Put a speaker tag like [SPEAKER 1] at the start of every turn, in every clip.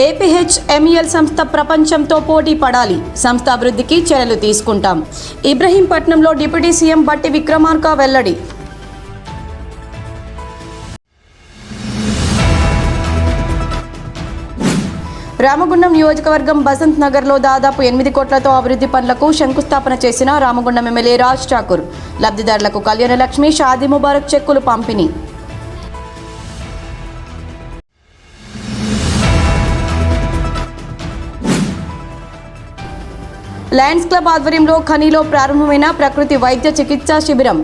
[SPEAKER 1] ఏపీహెచ్ఎంఎల్ సంస్థ ప్రపంచంతో పోటీ పడాలి, సంస్థ అభివృద్ధికి చర్యలు తీసుకుంటాం. ఇబ్రహీంపట్నంలో డిప్యూటీ సీఎం బట్టి విక్రమార్క వెల్లడి. రామగుండం నియోజకవర్గం బసంత్ నగర్లో దాదాపు 8 కోట్లతో అభివృద్ధి పనులకు శంకుస్థాపన చేసిన రామగుండం ఎమ్మెల్యే రాజ్ ఠాకూర్. లబ్ధిదారులకు కళ్యాణలక్ష్మి, షాదీ ముబారక్ చెక్కులు పంపిణీ. లయన్స్ క్లబ్ ఆధ్వర్యంలో ఖనీలో ప్రారంభమైన ప్రకృతి వైద్య చికిత్సా శిబిరం.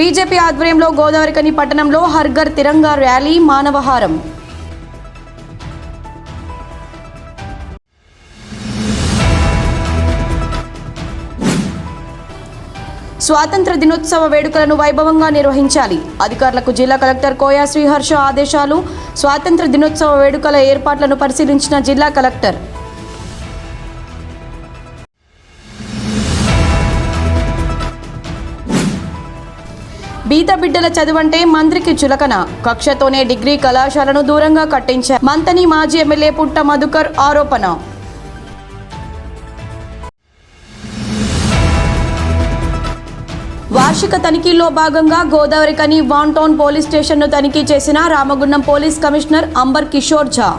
[SPEAKER 1] బీజేపీ ఆధ్వర్యంలో గోదావరికని పట్టణంలో హర్ఘర్ తిరంగా ర్యాలీ, మానవహారం. స్వాతంత్ర దినోత్సవ వేడుకలను వైభవంగా నిర్వహించాలి, అధికారులకు జిల్లా కలెక్టర్ కోయా శ్రీహర్ష ఆదేశాలు. స్వాతంత్ర దినోత్సవ వేడుకల ఏర్పాట్లను పరిశీలించిన జిల్లా కలెక్టర్. బీద బిడ్డల చదువంటే మంత్రికి చులకన, కక్షతోనే డిగ్రీ కళాశాలను దూరంగా కట్టించారు మంతని మాజీ ఎమ్మెల్యే పుట్ట మధుకర్ ఆరోపణ. వార్షిక తనిఖీల్లో భాగంగా గోదావరికని వాన్ టౌన్ పోలీస్ స్టేషన్ను తనిఖీ చేసిన రామగుండం పోలీస్ కమిషనర్ అంబర్ కిషోర్ ఝా.